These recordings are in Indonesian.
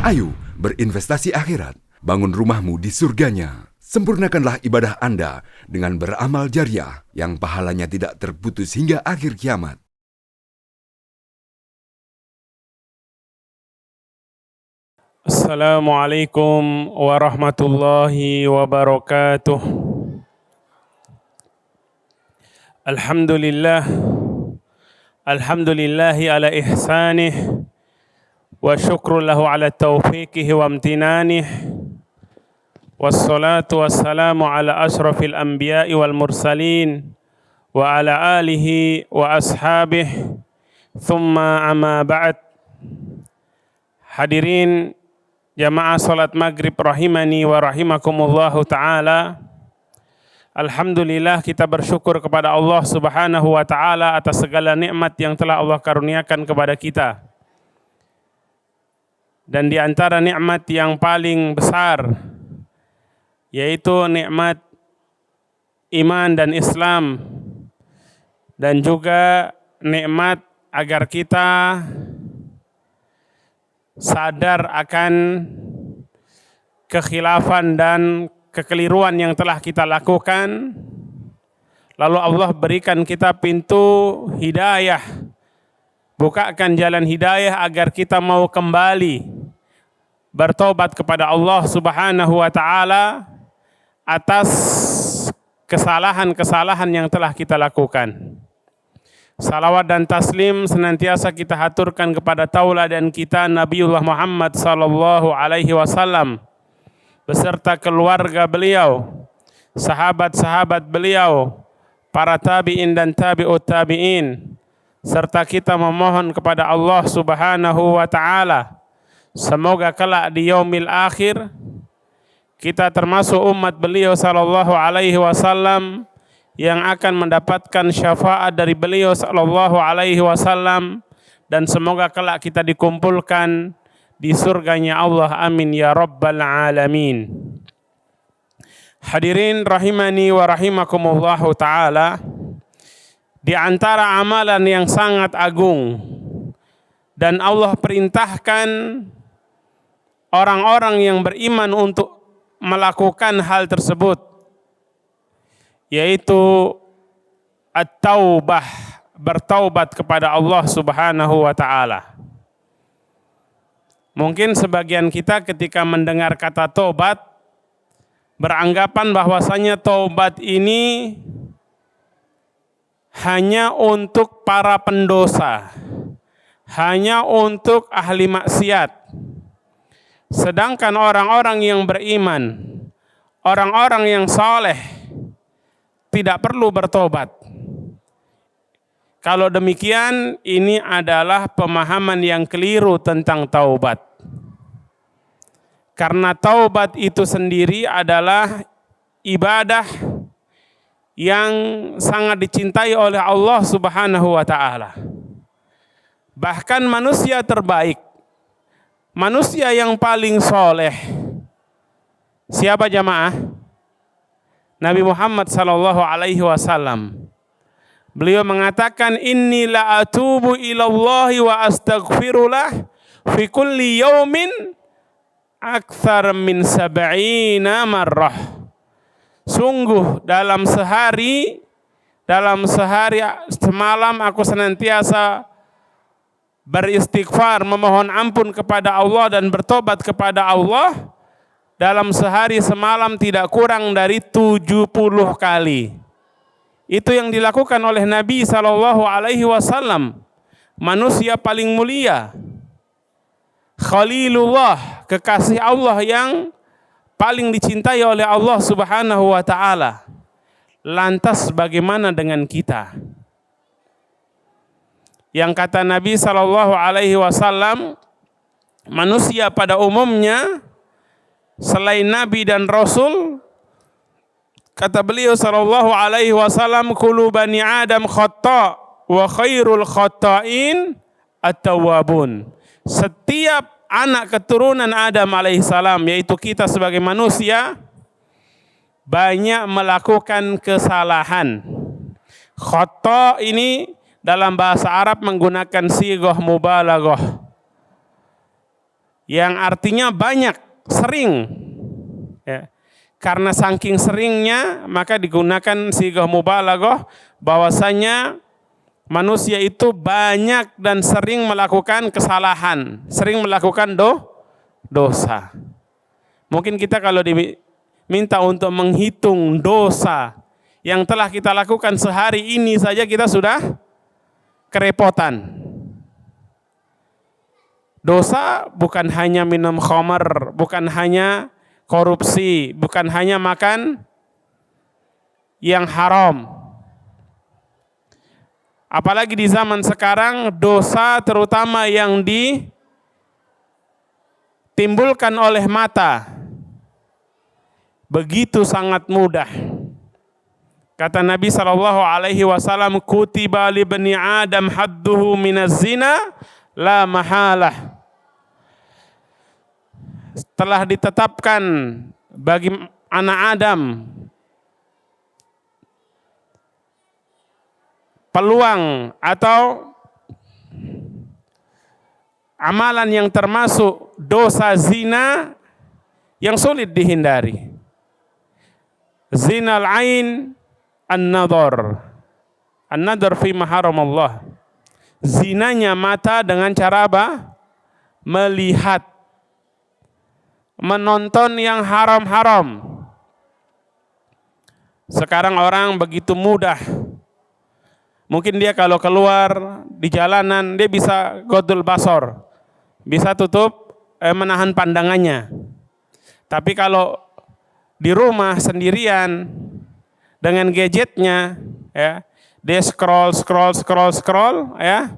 Ayo berinvestasi akhirat, bangun rumahmu di surganya. Sempurnakanlah ibadah Anda dengan beramal jariah yang pahalanya tidak terputus hingga akhir kiamat. Assalamualaikum warahmatullahi wabarakatuh. Alhamdulillahi ala ihsanih wa syukru lahu ala taufiqihi wa amtinanih. Wassalatu wassalamu ala ashrafil anbiya'i wal mursalin wa ala alihi wa ashabih. Thumma amma ba'd. Hadirin jamaah salat maghrib rahimani wa rahimakumullahu ta'ala. Alhamdulillah, kita bersyukur kepada Allah subhanahu wa ta'ala atas segala nikmat yang telah Allah karuniakan kepada kita. Dan di antara nikmat yang paling besar, yaitu nikmat iman dan Islam, dan juga nikmat agar kita sadar akan kekhilafan dan kekeliruan yang telah kita lakukan, lalu Allah berikan kita pintu hidayah, bukakan jalan hidayah agar kita mau kembali bertobat kepada Allah subhanahu wa ta'ala atas kesalahan-kesalahan yang telah kita lakukan. Salawat dan taslim senantiasa kita haturkan kepada tauladan kita Nabiullah Muhammad sallallahu alaihi wasallam beserta keluarga beliau, sahabat-sahabat beliau, para tabi'in dan tabi'ut tabi'in, serta kita memohon kepada Allah subhanahu wa ta'ala semoga kelak di yaumil akhir kita termasuk umat beliau sallallahu alaihi wasallam yang akan mendapatkan syafaat dari beliau sallallahu alaihi wasallam, dan semoga kelak kita dikumpulkan di surganya Allah, amin ya rabbal alamin. Hadirin rahimani wa rahimakumullahu ta'ala, di antara amalan yang sangat agung dan Allah perintahkan orang-orang yang beriman untuk melakukan hal tersebut, yaitu at-taubah, bertaubat kepada Allah subhanahu wa ta'ala. Mungkin sebagian kita ketika mendengar kata taubat beranggapan bahwasanya taubat ini hanya untuk para pendosa, hanya untuk ahli maksiat. Sedangkan orang-orang yang beriman, orang-orang yang saleh tidak perlu bertobat. Kalau demikian, ini adalah pemahaman yang keliru tentang taubat. Karena taubat itu sendiri adalah ibadah yang sangat dicintai oleh Allah subhanahu wa ta'ala. Bahkan manusia terbaik, manusia yang paling soleh, siapa jamaah? Nabi Muhammad sallallahu alaihi wasallam. Beliau mengatakan, inni la atubu ilallahi wa astaghfirullah fi kulli yaumin akthar min 70 marrah. Sungguh dalam sehari semalam aku senantiasa beristighfar, memohon ampun kepada Allah dan bertobat kepada Allah dalam sehari semalam tidak kurang dari 70 kali. Itu yang dilakukan oleh Nabi sallallahu alaihi wasallam, manusia paling mulia, Khalilullah, kekasih Allah yang paling dicintai oleh Allah subhanahu wa ta'ala. Lantas bagaimana dengan kita? Yang kata Nabi sallallahu alaihi wasallam, manusia pada umumnya selain Nabi dan Rasul, kata beliau sallallahu alaihi wasallam, kullu bani Adam khata' wa khairul khata'in at-tawwabun. Setiap anak keturunan Adam alaihissalam, yaitu kita sebagai manusia, banyak melakukan kesalahan. Khata' ini dalam bahasa Arab menggunakan sighah mubalaghah. yang artinya banyak, sering. Ya. Karena saking seringnya maka digunakan sigah mubalaghah bahwasanya manusia itu banyak dan sering melakukan kesalahan, sering melakukan dosa. Mungkin kita kalau diminta untuk menghitung dosa yang telah kita lakukan sehari ini saja kita sudah kerepotan. Dosa bukan hanya minum khamar, bukan hanya korupsi, bukan hanya makan yang haram. Apalagi di zaman sekarang, dosa terutama yang ditimbulkan oleh mata begitu sangat mudah. Kata Nabi SAW, kutiba li bani Adam hadduhu minaz zina la mahalah. Telah ditetapkan bagi anak Adam peluang atau amalan yang termasuk dosa zina yang sulit dihindari. Zinal ain an-nadhar. An-nadhar fi maharam Allah. Zinanya mata dengan cara apa? Melihat, menonton yang haram-haram. Sekarang orang begitu mudah. Mungkin dia kalau keluar di jalanan dia bisa godul basor, bisa tutup menahan pandangannya. Tapi kalau di rumah sendirian dengan gadgetnya, ya, dia scroll, ya,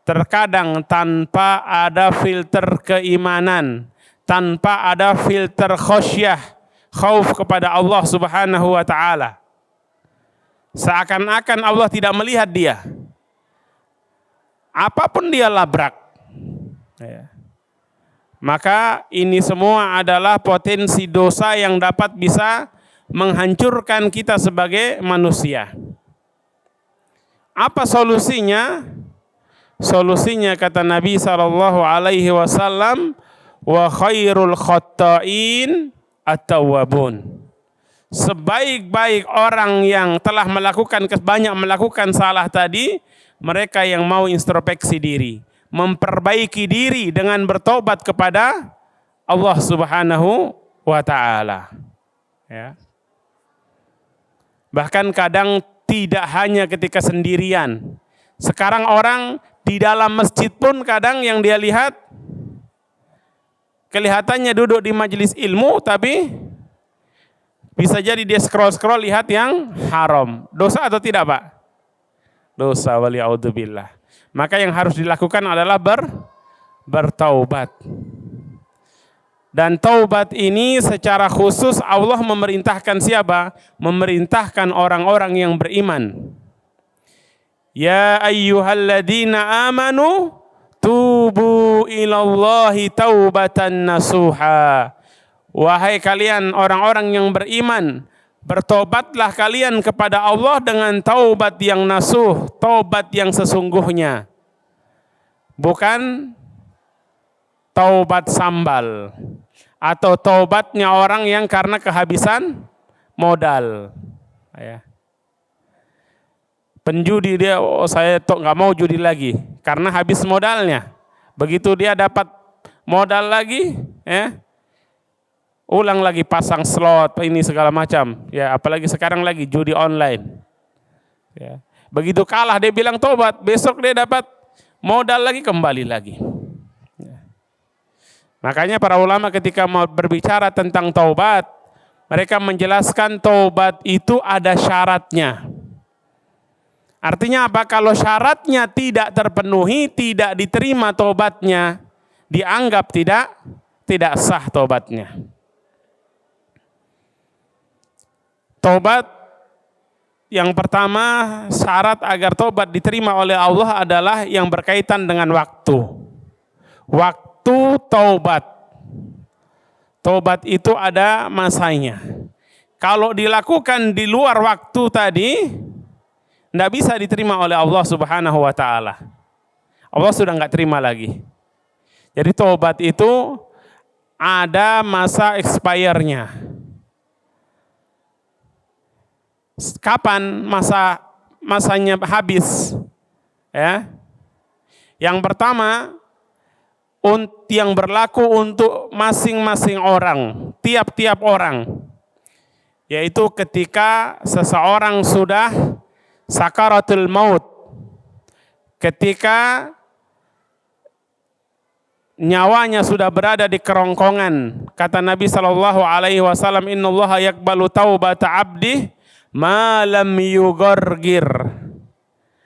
terkadang tanpa ada filter keimanan, tanpa ada filter khosyah, khauf kepada Allah Subhanahu wa taala. Seakan-akan Allah tidak melihat dia. Apapun dia labrak. Ya. Maka ini semua adalah potensi dosa yang dapat bisa menghancurkan kita sebagai manusia. Apa solusinya? Solusinya kata Nabi SAW, wa khairul khatta'in at-tawwabun. Sebaik-baik orang yang telah banyak melakukan salah tadi, mereka yang mau introspeksi diri, memperbaiki diri dengan bertobat kepada Allah Subhanahu wa taala. Ya. Bahkan kadang tidak hanya ketika sendirian. Sekarang orang di dalam masjid pun kadang yang dia lihat kelihatannya duduk di majelis ilmu tapi bisa jadi dia scroll lihat yang haram. Dosa atau tidak, Pak? Dosa, wali'audzubillah. Maka yang harus dilakukan adalah bertaubat. Dan taubat ini secara khusus Allah memerintahkan siapa? Memerintahkan orang-orang yang beriman. Ya ayyuhalladzina amanu tubu ilallahi taubatan nasuha. Wahai kalian orang-orang yang beriman, bertobatlah kalian kepada Allah dengan taubat yang nasuh, taubat yang sesungguhnya. Bukan taubat sambal atau taubatnya orang yang karena kehabisan modal. Ya. Penjudi dia, saya nggak mau judi lagi karena habis modalnya. Begitu dia dapat modal lagi, ya, ulang lagi pasang slot ini segala macam, ya, apalagi sekarang lagi judi online. Ya. Begitu kalah dia bilang tobat, besok dia dapat modal lagi, kembali lagi. Ya. Makanya para ulama ketika mau berbicara tentang taubat, mereka menjelaskan taubat itu ada syaratnya. Artinya apa? Kalau syaratnya tidak terpenuhi, tidak diterima taubatnya, dianggap tidak sah taubatnya. Taubat yang pertama, syarat agar taubat diterima oleh Allah adalah yang berkaitan dengan waktu. Waktu taubat. Taubat itu ada masanya. Kalau dilakukan di luar waktu tadi, tidak bisa diterima oleh Allah Subhanahu wa taala. Allah sudah nggak terima lagi. Jadi taubat itu ada masa expire-nya. Kapan masanya habis? Ya. Yang pertama, yang berlaku untuk masing-masing orang, tiap-tiap orang, yaitu ketika seseorang sudah sakaratul maut, ketika nyawanya sudah berada di kerongkongan. Kata Nabi SAW, Innallaha yakbalu taubata abdi ma lam yughargir.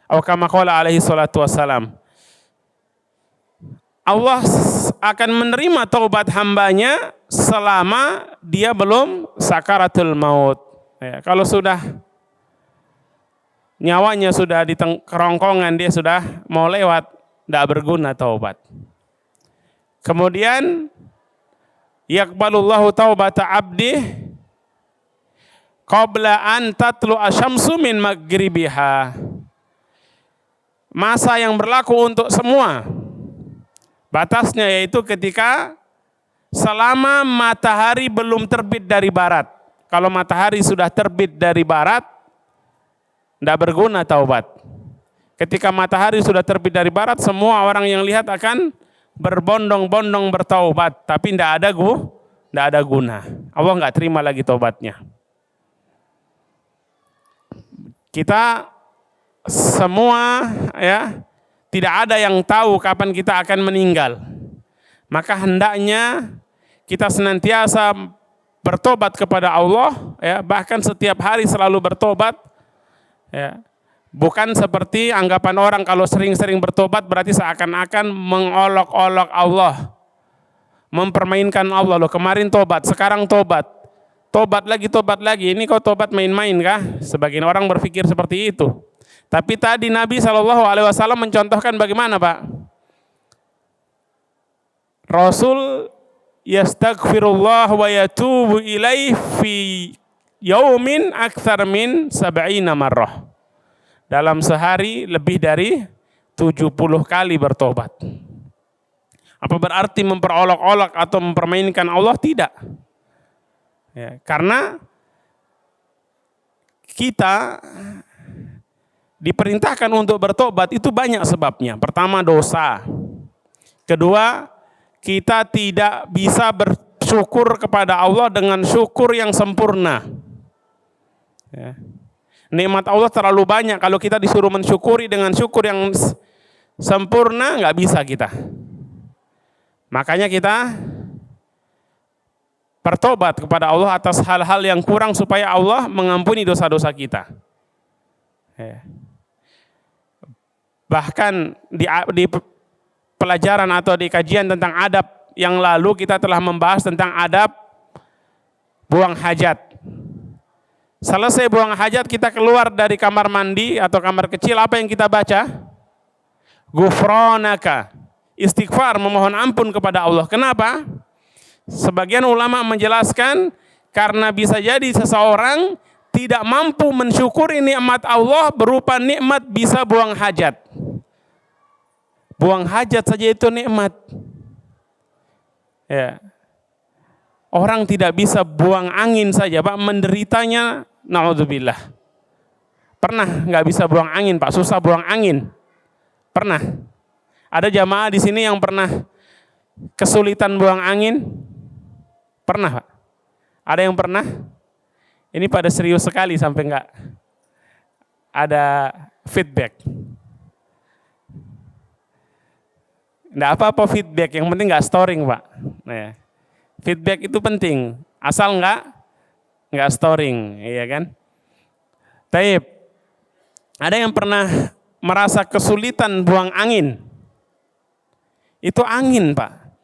Atau kama qala alaihi salatu wassalam. Allah akan menerima taubat hambanya selama dia belum sakaratul maut. Ya, kalau sudah nyawanya sudah di kerongkongan, dia sudah mau lewat, tidak berguna taubat. Kemudian yakbalullahu taubata abdi qabla an tatlu asyamsu min maghribiha. Masa yang berlaku untuk semua. Batasnya yaitu ketika selama matahari belum terbit dari barat. Kalau matahari sudah terbit dari barat, tidak berguna taubat. Ketika matahari sudah terbit dari barat, semua orang yang lihat akan berbondong-bondong bertaubat, tapi tidak ada guna. Allah nggak terima lagi taubatnya. Kita semua ya tidak ada yang tahu kapan kita akan meninggal. Maka hendaknya kita senantiasa bertobat kepada Allah, ya, bahkan setiap hari selalu bertobat. Ya. Bukan seperti anggapan orang kalau sering-sering bertobat berarti seakan-akan mengolok-olok Allah, mempermainkan Allah. Loh, kemarin tobat, sekarang tobat lagi. Ini kok tobat main-main kah? Sebagian orang berpikir seperti itu. Tapi tadi Nabi SAW mencontohkan bagaimana, Pak? Rasul yastaghfirullah wa yatubu ilaih fi yaumin akthar min 70 marrah. Dalam sehari lebih dari 70 kali bertobat. Apa berarti memperolok-olok atau mempermainkan Allah? Tidak. Ya, karena kita diperintahkan untuk bertobat itu banyak sebabnya. Pertama, dosa. Kedua, kita tidak bisa bersyukur kepada Allah dengan syukur yang sempurna. Ya. Nikmat Allah terlalu banyak, kalau kita disuruh mensyukuri dengan syukur yang sempurna, nggak bisa kita. Makanya kita bertobat kepada Allah atas hal-hal yang kurang supaya Allah mengampuni dosa-dosa kita. Ya. Bahkan di pelajaran atau di kajian tentang adab yang lalu kita telah membahas tentang adab buang hajat. Selesai buang hajat, kita keluar dari kamar mandi atau kamar kecil, apa yang kita baca? Ghufranaka, istighfar, memohon ampun kepada Allah. Kenapa? Sebagian ulama menjelaskan karena bisa jadi seseorang tidak mampu mensyukuri nikmat Allah berupa nikmat bisa buang hajat. Buang hajat saja itu nikmat. Ya. Orang tidak bisa buang angin saja, Pak, menderitanya, naudzubillah. Pernah nggak bisa buang angin, Pak, susah buang angin. Pernah. Ada jamaah di sini yang pernah kesulitan buang angin? Pernah, Pak? Ada yang pernah? Ini pada serius sekali sampai nggak ada feedback. Nggak apa-apa feedback, yang penting nggak storing, Pak. Nah, ya. Feedback itu penting, asal nggak storing, iya kan? Taib. Ada yang pernah merasa kesulitan buang angin? Itu angin, Pak.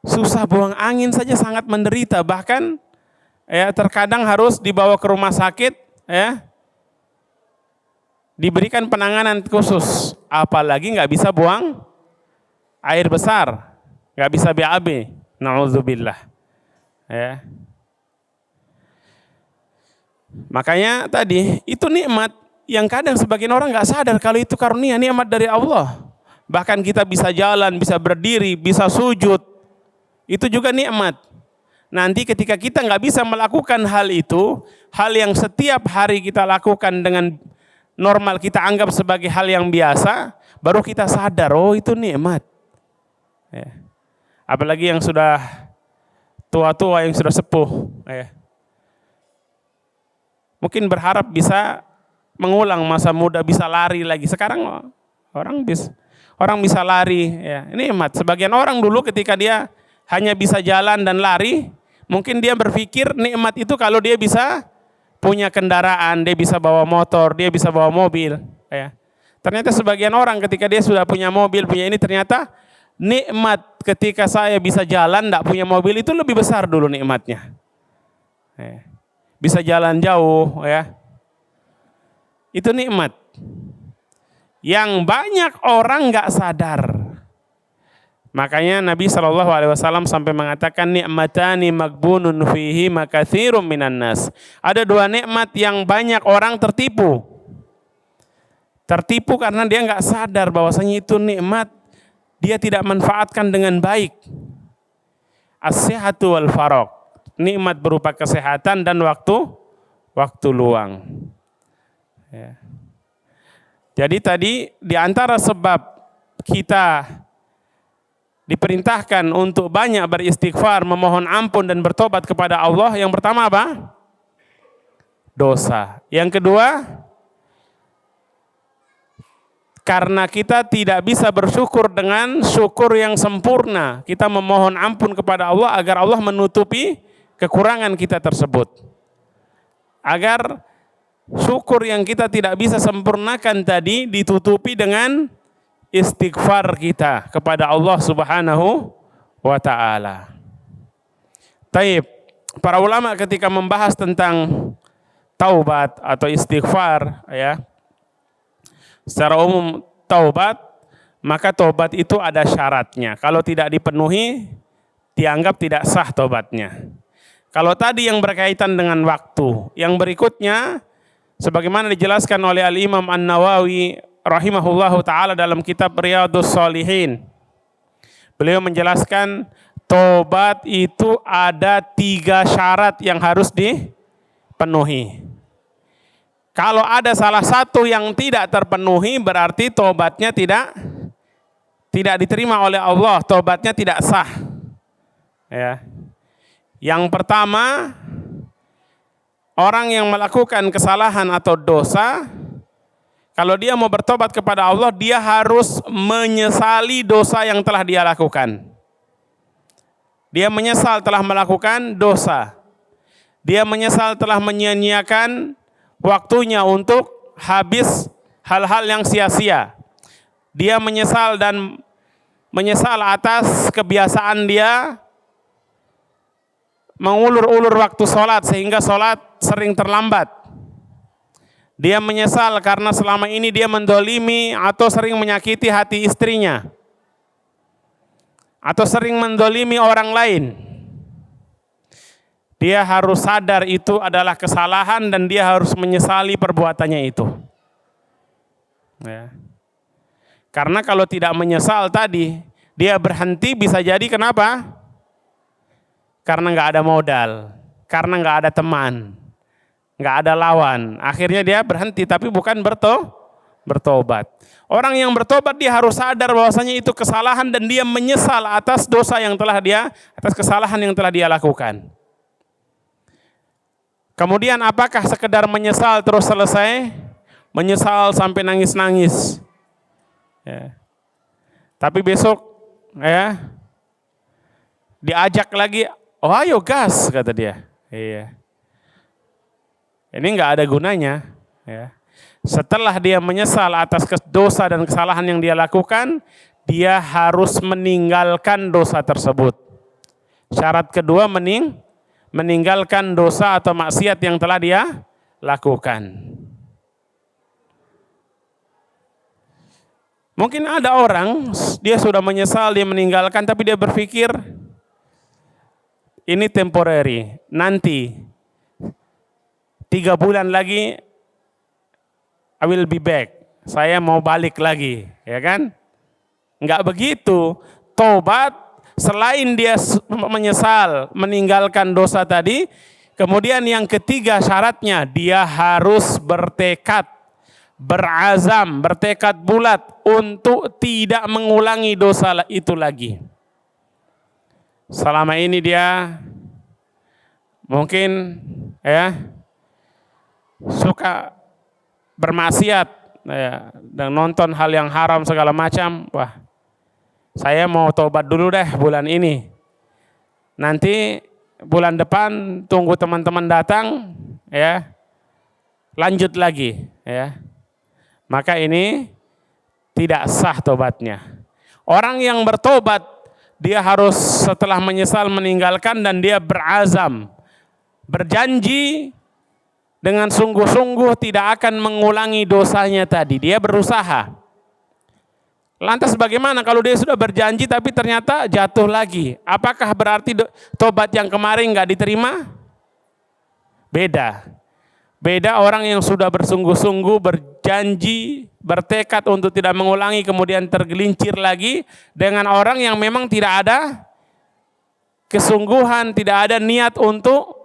Susah buang angin saja sangat menderita, bahkan ya terkadang harus dibawa ke rumah sakit, ya, diberikan penanganan khusus. Apalagi nggak bisa buang air besar, nggak bisa BAB. Na'udzubillah. Ya. Makanya tadi itu nikmat yang kadang sebagian orang nggak sadar kalau itu karunia, nikmat dari Allah. Bahkan kita bisa jalan, bisa berdiri, bisa sujud. Itu juga nikmat. Nanti ketika kita nggak bisa melakukan hal itu, hal yang setiap hari kita lakukan dengan normal kita anggap sebagai hal yang biasa, baru kita sadar, oh itu nikmat. Ya. Apalagi yang sudah tua-tua, yang sudah sepuh. Ya. Mungkin berharap bisa mengulang masa muda, bisa lari lagi. Sekarang orang bisa lari. Ya. Ini nikmat. Sebagian orang dulu ketika dia hanya bisa jalan dan lari, mungkin dia berpikir nikmat itu kalau dia bisa punya kendaraan, dia bisa bawa motor, dia bisa bawa mobil. Ya. Ternyata sebagian orang ketika dia sudah punya mobil, punya ini, ternyata nikmat ketika saya bisa jalan, tidak punya mobil itu lebih besar dulu nikmatnya. Ya. Bisa jalan jauh, ya. Itu nikmat. Yang banyak orang nggak sadar. Makanya Nabi SAW sampai mengatakan nikmatani magbunun fihi makatsirum minan nas. Ada dua nikmat yang banyak orang tertipu. Tertipu karena dia nggak sadar bahwasanya itu nikmat, dia tidak manfaatkan dengan baik. As-sihhatu wal faragh. Nikmat berupa kesehatan dan waktu luang. Ya. Jadi tadi di antara sebab kita diperintahkan untuk banyak beristighfar, memohon ampun dan bertobat kepada Allah, yang pertama apa? Dosa. Yang kedua, karena kita tidak bisa bersyukur dengan syukur yang sempurna, kita memohon ampun kepada Allah agar Allah menutupi kekurangan kita tersebut. Agar syukur yang kita tidak bisa sempurnakan tadi ditutupi dengan istighfar kita kepada Allah Subhanahu wa ta'ala. Taib, para ulama ketika membahas tentang taubat atau istighfar, ya, secara umum taubat, maka taubat itu ada syaratnya. Kalau tidak dipenuhi, dianggap tidak sah taubatnya. Kalau tadi yang berkaitan dengan waktu, yang berikutnya sebagaimana dijelaskan oleh Al-Imam An-Nawawi rahimahullahu taala dalam kitab Riyadhus Shalihin. Beliau menjelaskan tobat itu ada 3 syarat yang harus dipenuhi. Kalau ada salah satu yang tidak terpenuhi, berarti tobatnya tidak diterima oleh Allah, tobatnya tidak sah. Ya. Yang pertama, orang yang melakukan kesalahan atau dosa, kalau dia mau bertobat kepada Allah, dia harus menyesali dosa yang telah dia lakukan. Dia menyesal telah melakukan dosa. Dia menyesal telah menyia-nyiakan waktunya untuk habis hal-hal yang sia-sia. Dia menyesal atas kebiasaan dia mengulur-ulur waktu sholat sehingga sholat sering terlambat. Dia menyesal karena selama ini dia mendolimi atau sering menyakiti hati istrinya, atau sering mendolimi orang lain. Dia harus sadar itu adalah kesalahan dan dia harus menyesali perbuatannya itu. Ya. Karena kalau tidak menyesal tadi, dia berhenti bisa jadi kenapa? Karena nggak ada modal, karena nggak ada teman, nggak ada lawan. Akhirnya dia berhenti, tapi bukan bertobat. Orang yang bertobat dia harus sadar bahwasanya itu kesalahan dan dia menyesal atas dosa yang atas kesalahan yang telah dia lakukan. Kemudian apakah sekedar menyesal terus selesai? Menyesal sampai nangis-nangis. Ya. Tapi besok ya diajak lagi, oh ayo gas, kata dia. Iya. Ini nggak ada gunanya. Ya. Setelah dia menyesal atas dosa dan kesalahan yang dia lakukan, dia harus meninggalkan dosa tersebut. Syarat kedua meninggalkan dosa atau maksiat yang telah dia lakukan. Mungkin ada orang, dia sudah menyesal, dia meninggalkan, tapi dia berpikir, ini temporary, nanti 3 bulan lagi I will be back, saya mau balik lagi, ya kan? Enggak begitu. Tobat Selain dia menyesal meninggalkan dosa tadi, kemudian yang ketiga syaratnya dia harus bertekad, berazam, bertekad bulat untuk tidak mengulangi dosa itu lagi. Selama ini dia mungkin suka bermaksiat dan nonton hal yang haram segala macam. Wah, saya mau tobat dulu deh bulan ini. Nanti bulan depan tunggu teman-teman datang, lanjut lagi, Maka ini tidak sah tobatnya. Orang yang bertobat, dia harus setelah menyesal meninggalkan dan dia berazam, berjanji dengan sungguh-sungguh tidak akan mengulangi dosanya tadi. Dia berusaha. Lantas bagaimana kalau dia sudah berjanji tapi ternyata jatuh lagi? Apakah berarti tobat yang kemarin nggak diterima? Beda. Beda orang yang sudah bersungguh-sungguh berjanji, bertekad untuk tidak mengulangi kemudian tergelincir lagi, dengan orang yang memang tidak ada kesungguhan, tidak ada niat untuk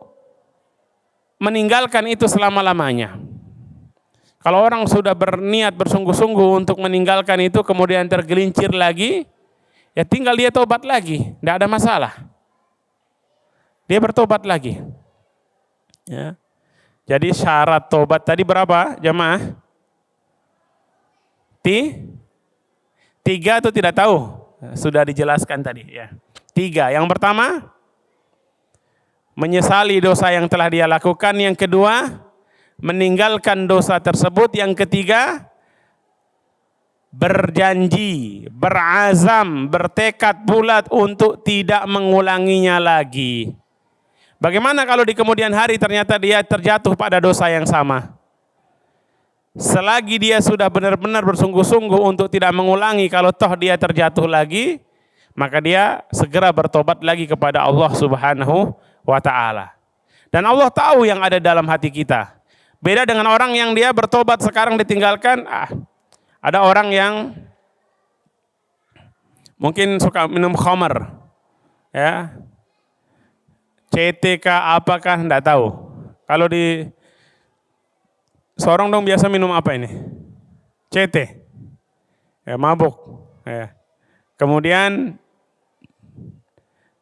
meninggalkan itu selama-lamanya. Kalau orang sudah berniat bersungguh-sungguh untuk meninggalkan itu kemudian tergelincir lagi, ya tinggal dia tobat lagi, tidak ada masalah. Dia bertobat lagi. Ya. Jadi syarat tobat tadi berapa, jemaah? Tiga atau tidak tahu? Sudah dijelaskan tadi. Ya. 3. Yang pertama, menyesali dosa yang telah dia lakukan. Yang kedua, meninggalkan dosa tersebut. Yang ketiga, berjanji, berazam, bertekad bulat untuk tidak mengulanginya lagi. Bagaimana kalau di kemudian hari ternyata dia terjatuh pada dosa yang sama? Selagi dia sudah benar-benar bersungguh-sungguh untuk tidak mengulangi, kalau toh dia terjatuh lagi, maka dia segera bertobat lagi kepada Allah Subhanahu wa ta'ala. Dan Allah tahu yang ada dalam hati kita. Beda dengan orang yang dia bertobat sekarang ditinggalkan. Ada orang yang mungkin suka minum khamar, ya, CTK apakah enggak tahu. Kalau di Sorong dong biasa minum apa ini? CT, ya, mabuk. Ya. Kemudian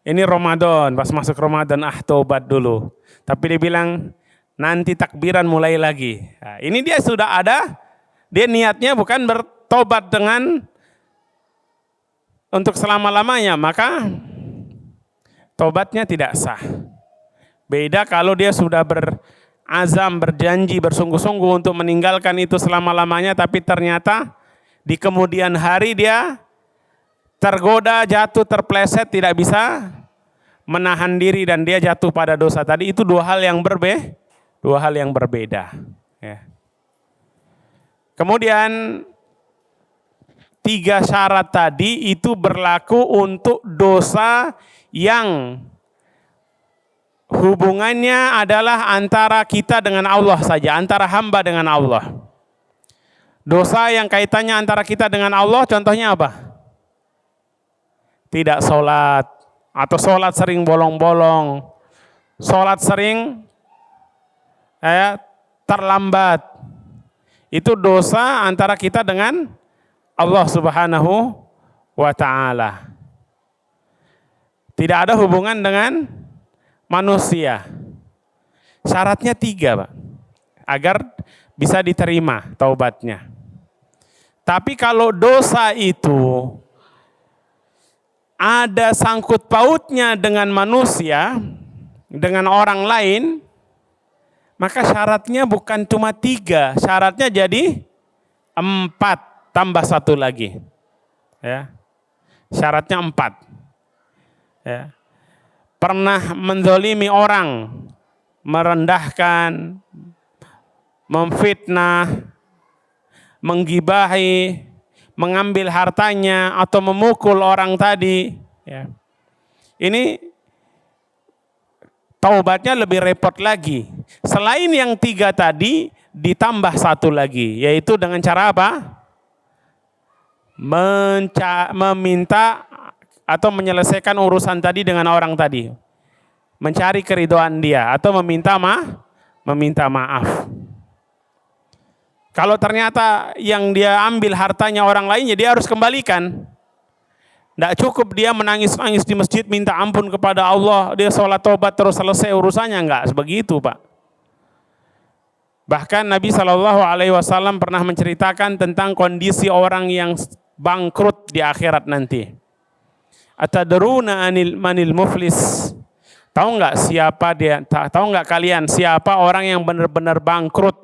ini Ramadan, pas masuk Ramadan tobat dulu. Tapi dia bilang nanti takbiran mulai lagi. Nah, ini dia sudah ada, dia niatnya bukan bertobat dengan untuk selama-lamanya, maka tobatnya tidak sah. Beda kalau dia sudah berazam, berjanji, bersungguh-sungguh untuk meninggalkan itu selama-lamanya, tapi ternyata di kemudian hari dia tergoda, jatuh, terpleset, tidak bisa menahan diri dan dia jatuh pada dosa tadi. Itu dua hal yang berbeda. Ya. Kemudian 3 syarat tadi itu berlaku untuk dosa yang hubungannya adalah antara kita dengan Allah saja, antara hamba dengan Allah. Dosa yang kaitannya antara kita dengan Allah, contohnya apa? Tidak sholat, atau sholat sering bolong-bolong, sholat sering terlambat. Itu dosa antara kita dengan Allah Subhanahu wa ta'ala. Tidak ada hubungan dengan manusia. Syaratnya 3, Pak, agar bisa diterima taubatnya. Tapi kalau dosa itu ada sangkut pautnya dengan manusia, dengan orang lain, maka syaratnya bukan cuma 3, syaratnya jadi 4 tambah 1 lagi. Ya. Syaratnya 4. Ya. Pernah menzalimi orang, merendahkan, memfitnah, menggibahi, mengambil hartanya atau memukul orang tadi, ya. Ini taubatnya lebih repot lagi. Selain yang 3 tadi, ditambah 1 lagi, yaitu dengan cara apa? Meminta atau menyelesaikan urusan tadi dengan orang tadi. Mencari keridhaan dia atau meminta maaf. Kalau ternyata yang dia ambil hartanya orang lain, ya dia harus kembalikan. Tidak cukup dia menangis-nangis di masjid minta ampun kepada Allah, dia sholat tobat terus selesai urusannya, enggak sebegitu, Pak. Bahkan Nabi SAW pernah menceritakan tentang kondisi orang yang bangkrut di akhirat nanti. Atadruna manil muflis? Tahu nggak siapa dia? Tahu nggak kalian siapa orang yang benar-benar bangkrut?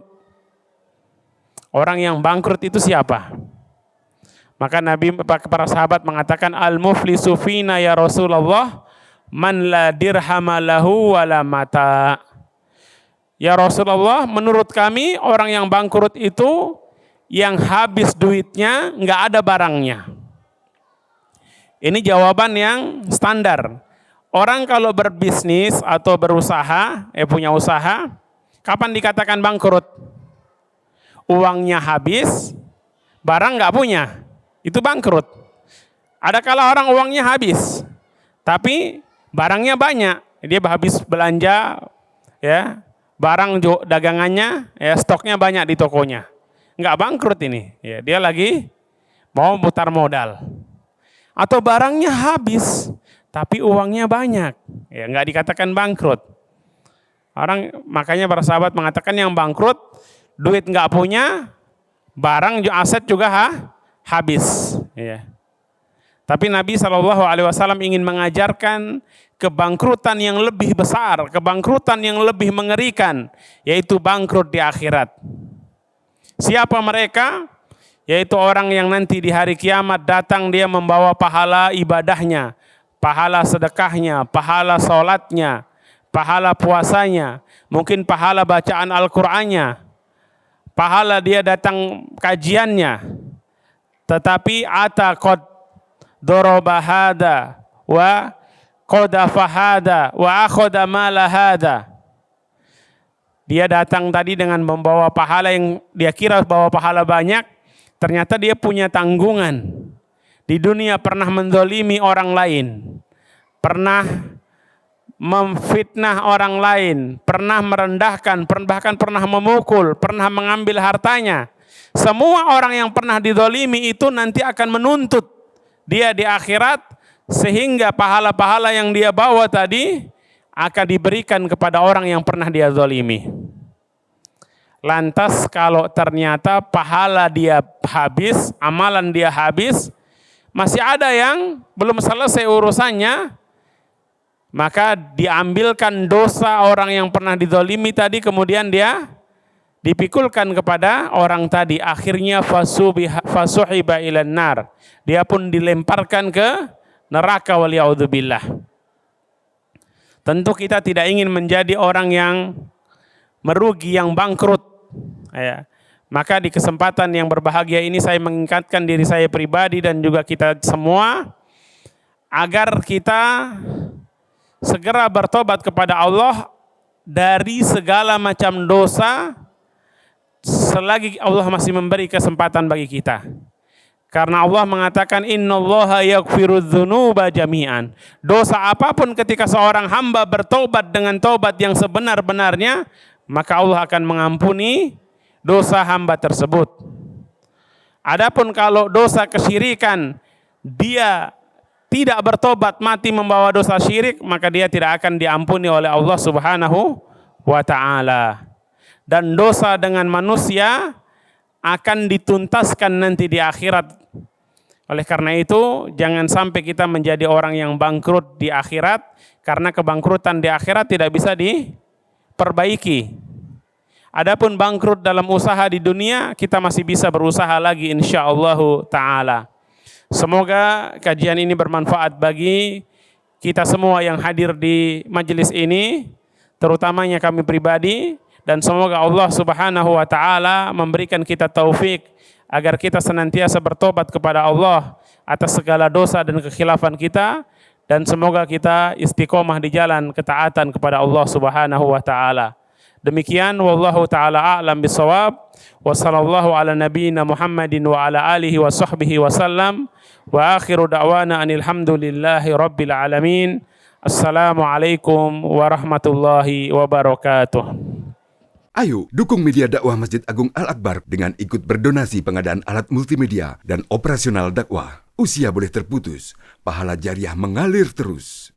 Orang yang bangkrut itu siapa? Maka Nabi, para sahabat mengatakan, al-muflisu fina ya Rasulullah man la dirhama lahu wala mata. Ya Rasulullah, menurut kami orang yang bangkrut itu yang habis duitnya, nggak ada barangnya. Ini jawaban yang standar. Orang kalau berbisnis atau berusaha, punya usaha, kapan dikatakan bangkrut? Uangnya habis, barang nggak punya, itu bangkrut. Ada kala orang uangnya habis, tapi barangnya banyak, dia habis belanja, ya, barang dagangannya, ya, stoknya banyak di tokonya, nggak bangkrut ini, ya, dia lagi mau putar modal. Atau barangnya habis, tapi uangnya banyak, ya, nggak dikatakan bangkrut. Makanya para sahabat mengatakan yang bangkrut, duit nggak punya, barang aset juga habis. Ya. Tapi Nabi SAW ingin mengajarkan kebangkrutan yang lebih besar, kebangkrutan yang lebih mengerikan, yaitu bangkrut di akhirat. Siapa mereka? Yaitu orang yang nanti di hari kiamat datang dia membawa pahala ibadahnya, pahala sedekahnya, pahala sholatnya, pahala puasanya, mungkin pahala bacaan Al-Qur'annya, pahala dia datang kajiannya, tetapi ata qad daraba hada wa qadafa hada wa akhadha mala hada. Dia datang tadi dengan membawa pahala yang dia kira bawa pahala banyak, ternyata dia punya tanggungan. Di dunia pernah menzalimi orang lain, pernah memfitnah orang lain, pernah merendahkan, bahkan pernah memukul, pernah mengambil hartanya. Semua orang yang pernah dizalimi itu nanti akan menuntut dia di akhirat, sehingga pahala-pahala yang dia bawa tadi akan diberikan kepada orang yang pernah dia zalimi. Lantas kalau ternyata pahala dia habis, amalan dia habis, masih ada yang belum selesai urusannya, maka diambilkan dosa orang yang pernah dizalimi tadi, kemudian dia dipikulkan kepada orang tadi. Akhirnya fasuhiba ilan nar. Dia pun dilemparkan ke neraka waliyadzubillah. Tentu kita tidak ingin menjadi orang yang merugi, yang bangkrut. Ya. Maka di kesempatan yang berbahagia ini saya mengingatkan diri saya pribadi dan juga kita semua agar kita segera bertobat kepada Allah dari segala macam dosa selagi Allah masih memberi kesempatan bagi kita. Karena Allah mengatakan innallaha yaghfirudz dzunuba jami'an. Dosa apapun ketika seorang hamba bertobat dengan tobat yang sebenar-benarnya, maka Allah akan mengampuni dosa hamba tersebut. Adapun kalau dosa kesyirikan, dia tidak bertobat, mati membawa dosa syirik, maka dia tidak akan diampuni oleh Allah Subhanahu wa ta'ala. Dan dosa dengan manusia akan dituntaskan nanti di akhirat. Oleh karena itu, jangan sampai kita menjadi orang yang bangkrut di akhirat, karena kebangkrutan di akhirat tidak bisa diperbaiki. Adapun bangkrut dalam usaha di dunia, kita masih bisa berusaha lagi insyaallah ta'ala. Semoga kajian ini bermanfaat bagi kita semua yang hadir di majelis ini, terutamanya kami pribadi, dan semoga Allah Subhanahu wa ta'ala memberikan kita taufik agar kita senantiasa bertobat kepada Allah atas segala dosa dan kekhilafan kita, dan semoga kita istiqomah di jalan ketaatan kepada Allah Subhanahu wa ta'ala. Demikian wallahu taala a'lam bisawab wa sallallahu ala nabiyyina Muhammadin wa ala alihi wa sahbihi wa sallam Wa akhiru da'wana anil hamdulillahi rabbil alamin. Assalamualaikum warahmatullahi wabarakatuh. Ayo dukung media dakwah Masjid Agung Al-Akbar dengan ikut berdonasi pengadaan alat multimedia dan operasional dakwah. Usia boleh terputus, pahala jariah mengalir terus.